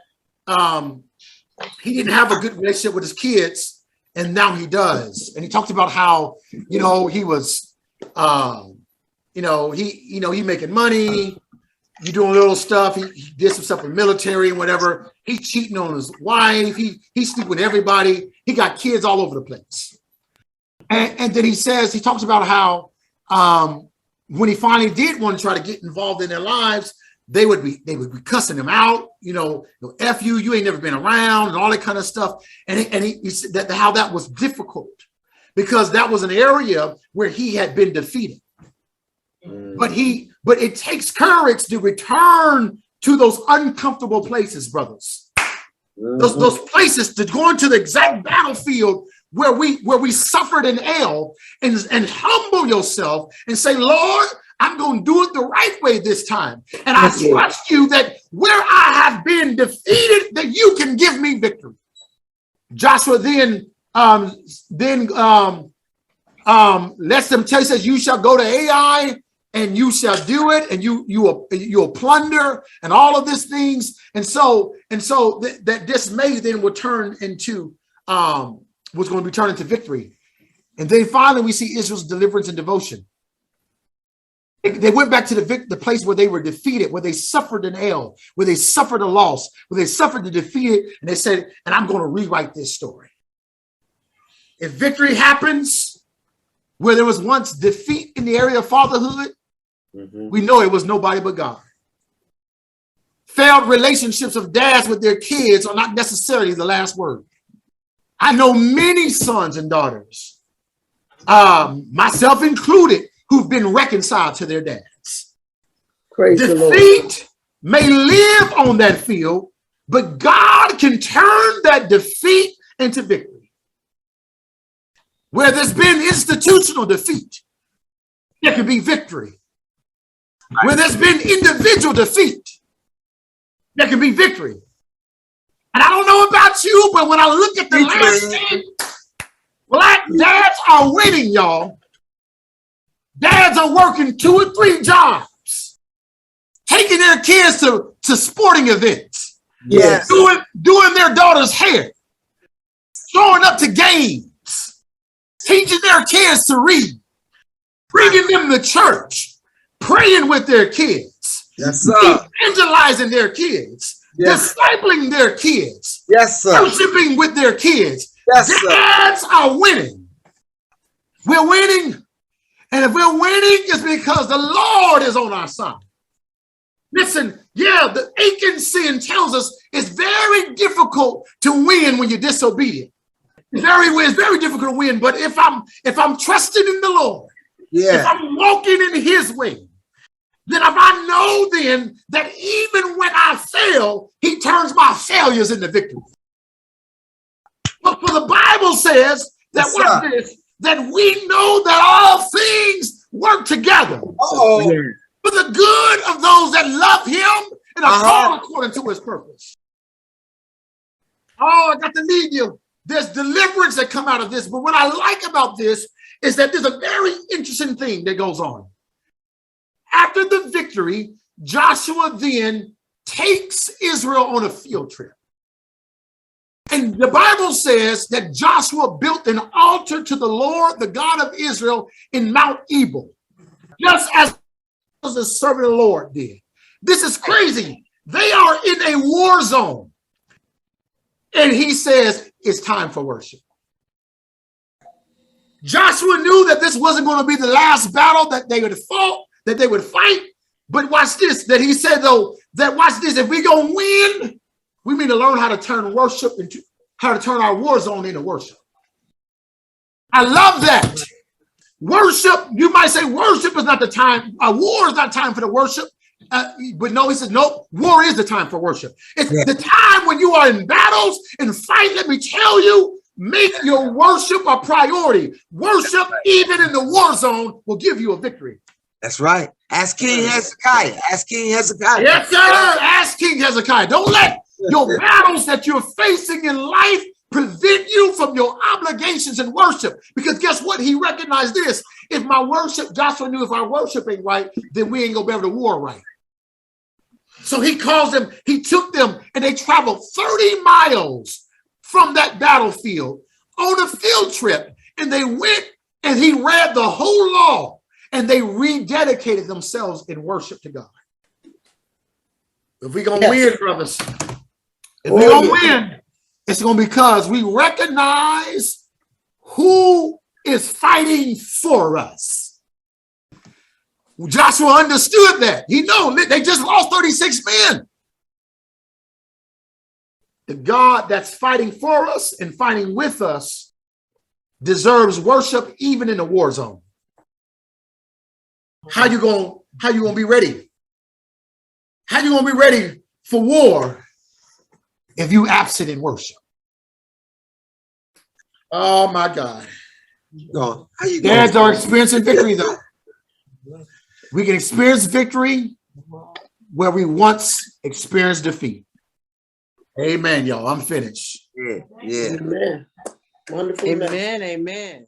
he didn't have a good relationship with his kids, and now he does. And he talked about how, he was, he making money. You doing little stuff. He did some stuff with military and whatever. He's cheating on his wife. He's sleeping with everybody. He got kids all over the place. And then he talks about how when he finally did want to try to get involved in their lives, they would be cussing him out, F you ain't never been around and all that kind of stuff. And he said that how that was difficult because that was an area where he had been defeated. But it takes courage to return to those uncomfortable places, brothers. Those places, to go into the exact battlefield where we suffered an L, and humble yourself and say, Lord, I'm going to do it the right way this time. And I trust you that where I have been defeated, that you can give me victory. Joshua then lets them tell, says, you shall go to Ai and you shall do it, and you'll plunder and all of these things. And so that dismay then will turn into was going to be turned into victory. And then finally we see Israel's deliverance and devotion. They went back to the place where they were defeated, where they suffered an L, where they suffered a loss, where they suffered the defeat, and they said, and I'm going to rewrite this story. If victory happens where there was once defeat in the area of fatherhood, we know it was nobody but God. Failed relationships of dads with their kids are not necessarily the last word. I know many sons and daughters, myself included, who've been reconciled to their dads. Praise the Lord. Defeat may live on that field, but God can turn that defeat into victory. Where there's been institutional defeat, there can be victory. Where there's been individual defeat, there can be victory. And I don't know about you, but when I look at the landscape, black dads are winning, y'all. Dads are working 2 or 3 jobs, taking their kids to sporting events, Yes. doing their daughter's hair, showing up to games, teaching their kids to read, bringing them to church, praying with their kids, Yes, sir. evangelizing their kids, Yes. discipling their kids, Yes, sir. worshiping with their kids. Yes, sir. Dads are winning. We're winning. And if we're winning, it's because the Lord is on our side. Listen, the Achan sin tells us it's very difficult to win when you're disobedient. It's very difficult to win. But if I'm trusting in the Lord, if I'm walking in his way, then if I know then that even when I fail, he turns my failures into victory. But for the Bible says that that we know that all things work together Oh, for the good of those that love him and are called according to his purpose. Oh, I got to leave you. There's deliverance that come out of this. But what I like about this is that there's a very interesting thing that goes on. After the victory, Joshua then takes Israel on a field trip. And the Bible says that Joshua built an altar to the Lord, the God of Israel, in Mount Ebal, just as the servant of the Lord did. This is crazy. They are in a war zone. And he says, it's time for worship. Joshua knew that this wasn't going to be the last battle that they would fight. But watch this, that he said, though, that watch this, if we're going to win, we need to learn how to turn worship how to turn our war zone into worship. I love that. Worship, you might say worship is not the time. War is not time for the worship. But no, he says, no, war is the time for worship. It's the time when you are in battles and fight. Let me tell you, make your worship a priority. Worship, even in the war zone, will give you a victory. That's right. Ask King Hezekiah. Ask King Hezekiah. Yes, sir. Ask King Hezekiah. Don't let your battles that you're facing in life prevent you from your obligations in worship. Because guess what? He recognized this. If my worship, Joshua knew if our worship ain't right, then we ain't gonna be able to war right. So he calls them, he took them, and they traveled 30 miles from that battlefield on a field trip. And they went and he read the whole law, and they rededicated themselves in worship to God. If we're gonna win, brothers, if we're gonna win, it's gonna be because we recognize who is fighting for us. Joshua understood that. He knew they just lost 36 men. The God that's fighting for us and fighting with us deserves worship even in the war zone. How you gonna be ready? How you gonna be ready for war if you absent in worship? Oh my God. How you Dads going? are experiencing victory though. We can experience victory where we once experienced defeat. Amen, y'all. I'm finished. Yeah. Amen. Wonderful. Amen. Amen.